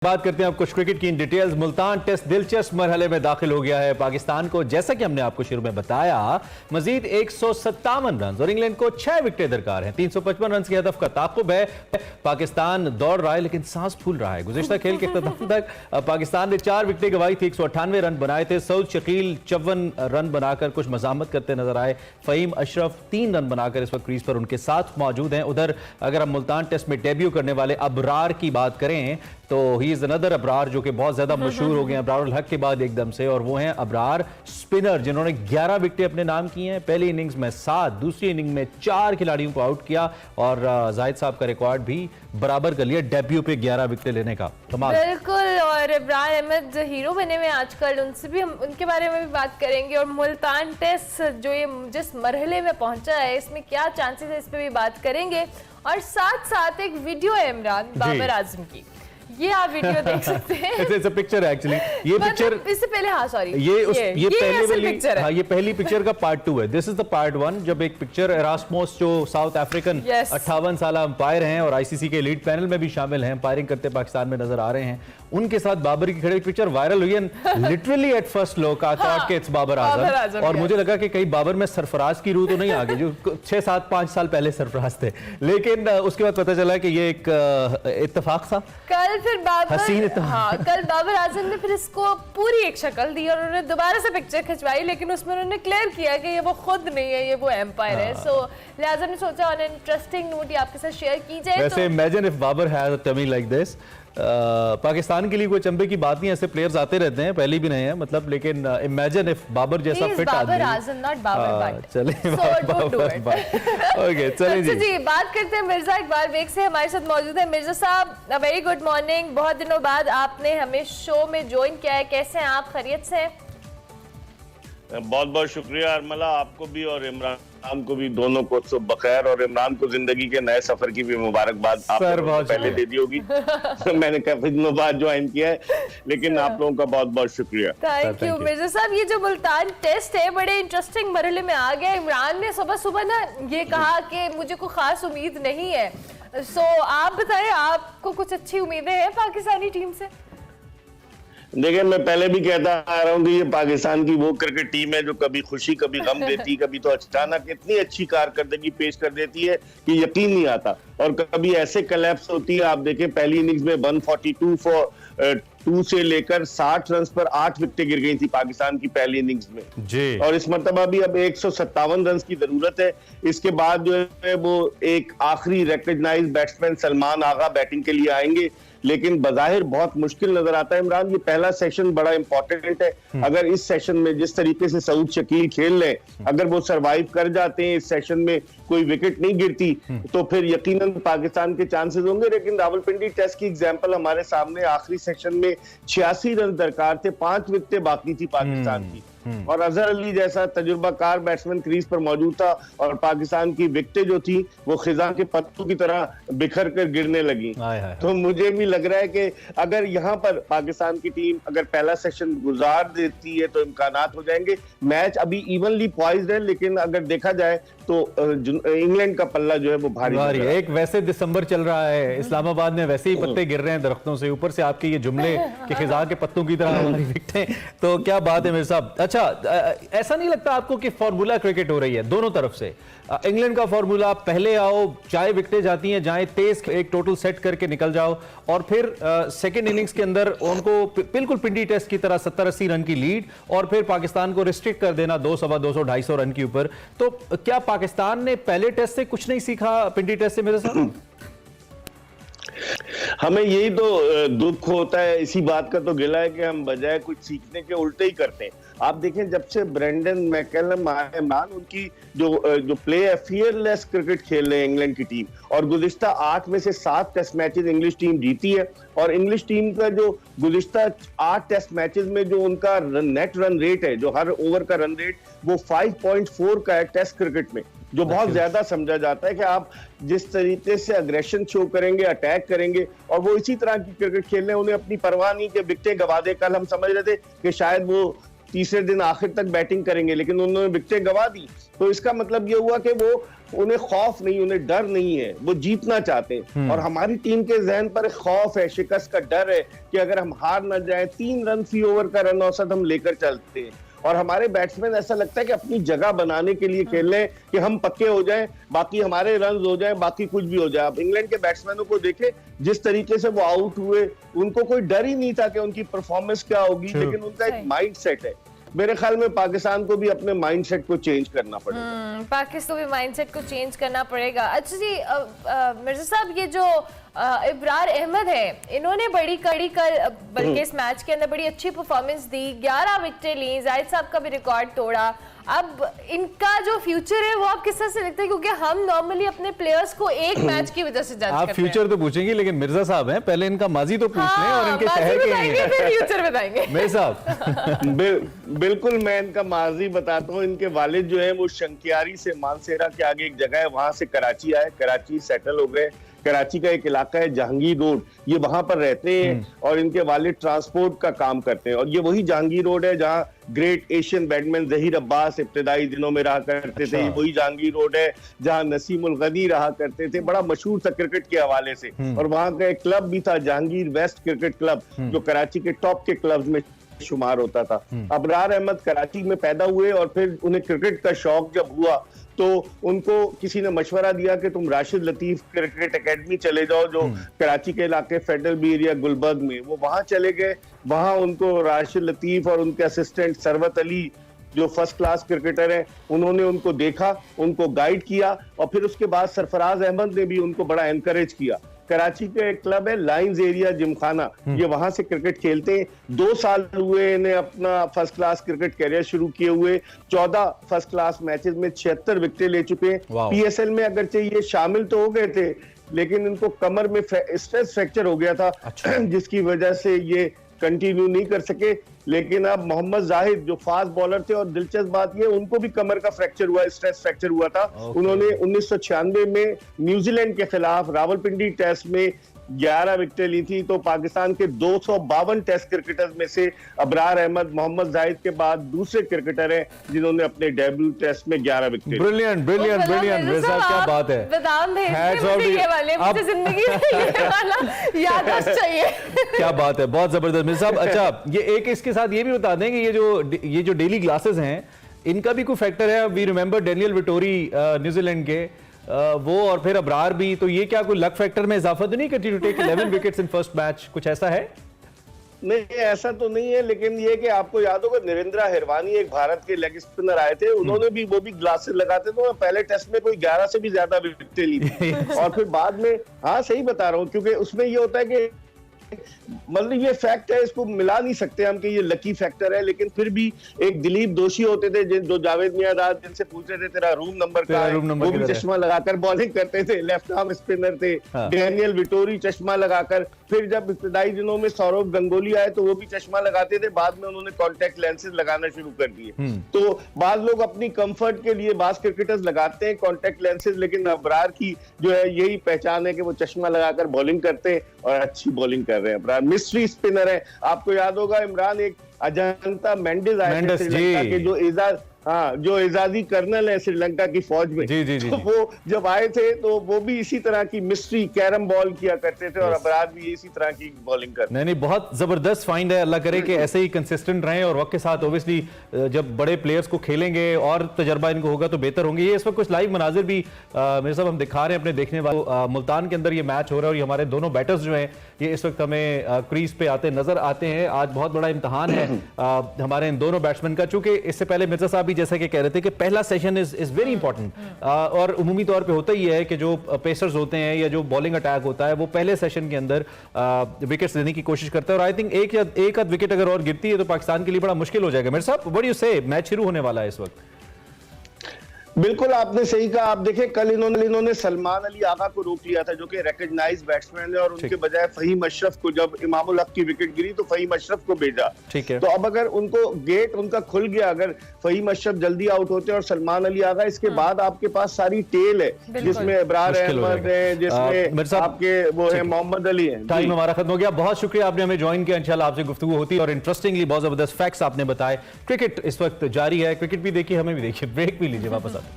बात करते हैं अब कुछ क्रिकेट की इन डिटेल्स। मुल्तान टेस्ट दिलचस्प मरहले में दाखिल हो गया है। पाकिस्तान को जैसा कि हमने आपको शुरू में बताया मजीद 157 रन और इंग्लैंड को 6 विकेटें दरकार हैं। 355 रन के हदफ का ताकुब है। पाकिस्तान दौड़ रहा है लेकिन सांस फूल रहा है। गुज़िश्ता खेल के इख्तिताम तक पाकिस्तान ने 4 विकेटें गंवाई थी। 198 रन बनाए थे। सऊद शकील 54 रन बनाकर कुछ मजामत करते नजर आए। फ़हीम अशरफ 3 रन बनाकर इस वक्त क्रीज पर उनके साथ मौजूद हैं। उधर अगर हम मुल्तान टेस्ट में डेब्यू करने वाले अबरार की बात करें तो ही इज अनदर अबरार जो कि बहुत ज्यादा मशहूर हो गए हैं अबरार उल हक के बाद एकदम से, और वो हैं अबरार स्पिनर जिन्होंने 11 विकेटें अपने नाम की हैं। पहली इनिंग्स में 7, दूसरी इनिंग में 4 खिलाड़ियों को आउट किया और जाहिद साहब का रिकॉर्ड भी बराबर कर लिया डेब्यू पे 11 विकेटें लेने का। कमाल। बिल्कुल, और इमरान अहमद हीरो बने हुए आजकल, उनसे भी हम उनके बारे में भी बात करेंगे। और मुल्तान टेस्ट जो ये जिस मरहले में पहुंचा है इसमें क्या चांसेस है इस पर भी बात करेंगे। और साथ साथ एक वीडियो है इमरान बाबर आजम की, ये आप वीडियो देख सकते हैं। It's a picture actually. ये पिक्चर इससे पहले, हाँ सॉरी, ये पहले वाली पिक्चर है। हाँ, ये पहली पिक्चर का पार्ट 2 है। दिस इज द पार्ट 1 जब एक पिक्चर एरास्मोस जो साउथ अफ्रीकन 58 साल अंपायर हैं और आईसीसी के लीड पैनल में भी शामिल हैं, अंपायरिंग करते पाकिस्तान में नजर आ रहे हैं, उनके साथ बाबर की खड़ी पिक्चर वायरल हुई है। Literally at first look I thought कि इट्स बाबर आजम, और मुझे लगा कि कहीं बाबर में सरफराज की रूह तो नहीं आ गई जो 6-7-5 साल पहले सरफराज थे। लेकिन उसके बाद पता चला कि ये एक इत्तेफाक था। कल फिर बाबर, हाँ, कल बाबर आजम ने फिर इसको पूरी एक शक्ल दी और उन्होंने दोबारा से पिक्चर खिंचवाई, लेकिन उसमें उन्होंने क्लियर किया कि ये वो खुद नहीं है, ये वो एम्पायर है। सो लिहाजा ने सोचा ऑन इंटरेस्टिंग नोट आपके साथ शेयर की जाए। वैसे imagine if Babar has a tummy like this. Pakistan के लिए कोई चंबे की बात नहीं, ऐसे प्लेयर्स आते रहते हैं, पहले भी नहीं है मतलब, लेकिन इमेजिन इफ बाबर जैसा फिट आदमी। बाबर आजम नॉट बाबर बट चलिए ओके चलिए जी बात करते हैं मिर्जा इकबाल बेग से। हमारे साथ मौजूद है मिर्जा साहब, वेरी गुड मॉर्निंग। बहुत दिनों बाद आपने हमें शो में ज्वाइन किया है, कैसे हैं आप, खैरियत से हैं? बहुत बहुत शुक्रिया अरमला, आपको भी और इमरान को भी, दोनों को सुबह बखैर, और इमरान को जिंदगी के नए सफर की भी मुबारकबाद आप पहले दे दी होगी। मैंने काफी दिनों बाद ज्वाइन किया है, लेकिन आप लोगों का बहुत बहुत शुक्रिया। थैंक यू मिर्जा साहब। ये जो मुल्तान टेस्ट है बड़े इंटरेस्टिंग मरहले में आ गया। इमरान ने सुबह सुबह ना ये कहा कि मुझे कोई खास उम्मीद नहीं है। सो आप बताएं, आपको कुछ अच्छी उम्मीदें हैं पाकिस्तानी टीम से? देखिए, मैं पहले भी कहता आ रहा हूँ कि ये पाकिस्तान की वो क्रिकेट टीम है जो कभी खुशी कभी गम देती, कभी तो अचानक इतनी अच्छी कारकर्दगी पेश कर देती है कि यकीन नहीं आता, और कभी ऐसे कलेप्स होती है। आप देखें पहली इनिंग्स में 142 फॉर 2 से लेकर 60 रन पर 8 विकेटें गिर गई थी पाकिस्तान की पहली इनिंग्स में जी। और इस मरतबा भी अब 157 रन की जरूरत है। इसके बाद जो है वो एक आखिरी रिकॉग्नाइज्ड बैट्समैन सलमान आगा बैटिंग के लिए आएंगे, लेकिन बजाहिर बहुत मुश्किल नजर आता है। इमरान, ये पहला सेशन बड़ा इंपॉर्टेंट है। अगर इस सेशन में जिस तरीके से सऊद शकील खेल रहे, अगर वो सरवाइव कर जाते हैं, इस सेशन में कोई विकेट नहीं गिरती, तो फिर यकीनन पाकिस्तान के चांसेस होंगे। लेकिन रावलपिंडी टेस्ट की एग्जांपल हमारे सामने, आखिरी सेशन में 86 रन दरकार थे, 5 विकेटें बाकी थी पाकिस्तान की, और अजहर अली जैसा तजुर्बाकार बैट्समैन क्रीज पर मौजूद था, और पाकिस्तान की विकेटें जो थी वो खिजा के पत्तों की तरह बिखर कर गिरने लगी। तो मुझे भी लग रहा है कि अगर यहाँ पर पाकिस्तान की टीम अगर पहला सेशन गुजार देती है तो इम्कानात हो जाएंगे। मैच अभी इवनली पॉइज्ड है, लेकिन अगर देखा जाए तो इंग्लैंड का पल्ला जो है वो भारी है। एक वैसे दिसंबर चल रहा है, इस्लामाबाद में वैसे ही पत्ते गिर रहे हैं दरख्तों से, ऊपर से आपके ये जुमले कि खिजा के पत्तों की तरह हमारी विकेटें, तो क्या बात है मेरे साहब। अच्छा, ऐसा नहीं लगता आपको कि फॉर्मूला क्रिकेट हो रही है दोनों तरफ से? इंग्लैंड का फॉर्मूला, पहले आओ, चाहे विकेटें जाती हैं जाए, तेज एक टोटल सेट करके निकल जाओ, और फिर सेकंड इनिंग्स के अंदर उनको बिल्कुल पिंडी टेस्ट की तरह 70-80 रन की लीड, और फिर पाकिस्तान को रिस्ट्रिक्ट कर देना 200, 250 रन के ऊपर। तो क्या पाकिस्तान ने पहले टेस्ट से कुछ नहीं सीखा पिंडी टेस्ट से मेरे साथ? हमें यही तो दुख होता है, इसी बात का तो गिला है कि हम बजाय कुछ सीखने के उल्टे ही करते हैं। आप देखें जब से ब्रेंडन मैकलम आए, उनकी जो प्ले है, फियरलेस क्रिकेट खेल रहे हैं इंग्लैंड की टीम, और गुज़िश्ता 8 में से 7 टेस्ट मैचेस इंग्लिश टीम जीती है, और इंग्लिश टीम का जो गुज़िश्ता 8 टेस्ट मैचेस में जो उनका नेट रन रेट है, जो हर ओवर का रन रेट, वो 5.4 का है टेस्ट क्रिकेट में, जो बहुत ज्यादा समझा जाता है कि आप जिस तरीके से अग्रेशन शो करेंगे, अटैक करेंगे, और वो इसी तरह की क्रिकेट खेल रहे हैं, उन्हें अपनी परवाह नहीं कि विकेटें गवा दे। कल हम समझ रहे थे कि शायद वो तीसरे दिन आखिर तक बैटिंग करेंगे, लेकिन उन्होंने विकेटें गंवा दी। तो इसका मतलब ये हुआ कि वो उन्हें खौफ नहीं, उन्हें डर नहीं है, वो जीतना चाहते हैं। और हमारी टीम के जहन पर खौफ है, शिकस्त का डर है कि अगर हम हार ना जाए, 3 रन फी ओवर का रन औसत हम लेकर चलते हैं। और हमारे बैट्समैन ऐसा लगता है कि अपनी जगह बनाने के लिए खेल रहे हैं कि हम पक्के हो जाएं, बाकी हमारे रन हो जाएं, बाकी कुछ भी हो जाए। अब इंग्लैंड के बैट्समैनों को देखे जिस तरीके से वो आउट हुए, उनको कोई डर ही नहीं था कि उनकी परफॉर्मेंस क्या होगी, लेकिन उनका एक माइंड सेट है। मेरे ख्याल में पाकिस्तान को भी अपने माइंडसेट को चेंज करना पड़ेगा। पाकिस्तान को भी माइंडसेट को चेंज करना पड़ेगा। अच्छा जी मिर्जा साहब, ये जो इब्रार अहमद है, इन्होंने बड़ी कड़ी बल्कि इस मैच के अंदर बड़ी अच्छी परफॉर्मेंस दी, 11 विकेटें ली, जाहिद साहब का भी रिकॉर्ड तोड़ा। अब इनका जो फ्यूचर है वो आप किस तरह से देखते हैं, क्योंकि हम नॉर्मली अपने प्लेयर्स को एक मैच की वजह से जज करते हैं। आप फ्यूचर तो पूछेंगे, लेकिन मिर्जा साहब हैं, पहले इनका माजी तो पूछ लें और इनके शहर के हैं, फिर फ्यूचर बताएंगे। मिर्जा साहब बिल्कुल, मैं इनका माजी बताता हूँ। इनके वालिद जो है वो शंकियारी से, मानसेरा के आगे एक जगह है, वहां से कराची आए, कराची सेटल हो गए। कराची का एक इलाका है जहांगीर रोड, ये वहां पर रहते हैं और इनके वालिद ट्रांसपोर्ट का काम करते हैं। और ये वही जहांगीर रोड है जहां great Asian batsman Zaheer Abbas इब्तिदाई दिनों में रहा करते थे। वही जहांगीर रोड है जहां नसीमुल गनी रहा करते थे, बड़ा मशहूर था क्रिकेट के हवाले से। और वहां का एक क्लब भी था, जहांगीर वेस्ट क्रिकेट क्लब, जो कराची के टॉप के क्लब्स में शुमार होता था। अबरार अहमद कराची में पैदा हुए और फिर उन्हें क्रिकेट का शौक जब हुआ तो उनको किसी ने मशवरा दिया कि तुम राशिद लतीफ क्रिकेट एकेडमी चले जाओ, जो कराची के इलाके फेडरल बी एरिया गुलबर्ग में। वो वहां चले गए, वहां उनको राशिद लतीफ और उनके असिस्टेंट सरवत अली जो फर्स्ट क्लास क्रिकेटर हैं, उन्होंने उनको देखा, उनको गाइड किया और फिर उसके बाद सरफराज अहमद ने भी उनको बड़ा एनकरेज किया। कराची का एक क्लब है लाइंस एरिया जिमखाना, ये वहां से क्रिकेट खेलते हैं। 2 साल हुए इन्हें अपना फर्स्ट क्लास क्रिकेट कैरियर शुरू किए हुए। 14 फर्स्ट क्लास मैचेस में 76 विकेटें ले चुके हैं। पीएसएल में अगर चाहिए शामिल तो हो गए थे, लेकिन इनको कमर में स्ट्रेस फ्रैक्चर हो गया था, जिसकी वजह से ये कंटिन्यू नहीं कर सके। लेकिन अब मोहम्मद जाहिद जो फास्ट बॉलर थे, और दिलचस्प बात ये उनको भी कमर का फ्रैक्चर हुआ, स्ट्रेस फ्रैक्चर हुआ था। उन्होंने 1996 में न्यूजीलैंड के खिलाफ रावलपिंडी टेस्ट में 11 विकेटें ली थी। तो पाकिस्तान के 252 टेस्ट क्रिकेटर्स में से अबरार अहमद मोहम्मद जाहिद के बाद दूसरे क्रिकेटर हैं जिन्होंने अपने डेब्यू टेस्ट में 11 विकेटें। ब्रिलियंट ब्रिलियंट ब्रिलियंट मिर्जा साहब, क्या बात है। बादाम भेजने वाले मुझे जिंदगी में ये वाला याददाश्त चाहिए। क्या बात है, बहुत जबरदस्त मिर्जा साहब। अच्छा, ये एक इसके साथ ये भी बता दें कि ये जो डेली ग्लासेस हैं, इनका भी कोई फैक्टर है। We remember Daniel Vettori New Zealand के, वो और फिर अबरार भी, तो ये क्या कोई लक फैक्टर में इजाफा तो नहीं करती to take 11 wickets in first match, कुछ ऐसा है? नहीं, ऐसा तो नहीं है, लेकिन ये कि आपको याद होगा नरेंद्र हिरवानी एक भारत के लेग स्पिनर आए थे, उन्होंने भी वो भी ग्लासेस लगाते थे, पहले टेस्ट में कोई 11 से भी ज्यादा विकेटें ली थी। और फिर बाद में, हाँ सही बता रहा हूँ, क्योंकि उसमें ये होता है कि मतलब ये फैक्ट है, इसको मिला नहीं सकते हम कि ये लकी फैक्टर है। लेकिन फिर भी एक दिलीप दोषी होते थे जो जावेद मियादाद जिनसे पूछ रहे थे तेरा रूम नंबर का है, वो भी चश्मा लगाकर बॉलिंग करते थे, लेफ्ट आर्म स्पिनर थे। डेनियल विटोरी चश्मा लगाकर, फिर जब इब्तिदाई दिनों में सौरव गंगोली आए तो वो भी चश्मा लगाते थे, बाद में उन्होंने कॉन्टेक्ट लेंसेज लगाना शुरू कर दिए। तो बाद लोग अपनी कंफर्ट के लिए बास क्रिकेटर्स लगाते हैं कॉन्टेक्ट लेंसेज, लेकिन अबरार की जो है यही पहचान है कि वो चश्मा लगाकर बॉलिंग करते हैं और अच्छी बॉलिंग कर रहे हैं। अबरार मिस्ट्री स्पिनर है। आपको याद होगा इमरान एक अजंता मेंडिस आए थे श्रीलंका के, जो एजाजी कर्नल है श्रीलंका की फौज में। तो वो जब आए थे तो वो भी इसी तरह की मिस्ट्री कैरम बॉल किया करते थे और अबरार भी इसी तरह की बॉलिंग करते। नहीं, बहुत जबरदस्त फाइंड है। अल्लाह करे कि ऐसे ही कंसिस्टेंट रहें और वक्त के साथ ऑब्वियसली जब बड़े प्लेयर्स को खेलेंगे और तजर्बा इनको होगा तो बेहतर होंगे। ये इस वक्त कुछ लाइव मनाजिर भी मेरे साहब हम दिखा रहे हैं अपने देखने वालों। मुल्तान के अंदर ये मैच हो रहा है और ये हमारे दोनों बैटर्स जो हैं ये इस वक्त हमें क्रीज पे आते नजर आते हैं। आज बहुत बड़ा इम्तहान है हमारे इन दोनों बैट्समैन का, चूंकि इससे पहले मिर्जा साहब भी जैसा कि कह रहे थे कि पहला सेशन इज वेरी इंपॉर्टेंट और उमूमी तौर पे होता ही है कि जो पेसर्स होते हैं या जो बॉलिंग अटैक होता है वो पहले सेशन के अंदर विकेट्स लेने की कोशिश करता है। और आई थिंक एक आध विकेट अगर और गिरती है तो पाकिस्तान के लिए बड़ा मुश्किल हो जाएगा। मेरे साहब व्हाट डू यू से, मैच शुरू होने वाला है इस वक्त। बिल्कुल आपने सही कहा। आप देखें कल इन्होंने सलमान अली आगा को रोक लिया था, जो कि रिकॉग्नाइज्ड बैट्समैन है, और उनके बजाय फहीम अशरफ को, जब इमामुल हक की विकेट गिरी तो फहीम अशरफ को भेजा। ठीक है। तो अब अगर उनको गेट उनका खुल गया, अगर फहीम अशरफ जल्दी आउट होते और सलमान अली आगा, इसके बाद आपके पास सारी टेल है, जिसमें इब्रार अहमद है, जिसमें आपके वो है मोहम्मद अली है। टाइम हमारा खत्म हो गया। बहुत शुक्रिया आपने हमें ज्वाइन किया। इंशाल्लाह आपसे गुफ्तगू होती है और इंटरेस्टिंगली बहुत जबरदस्त फैक्ट्स आपने बताए। क्रिकेट इस वक्त जारी है, क्रिकेट भी देखिए, हमें भी देखिए, ब्रेक भी लीजिए, वापस आते हैं।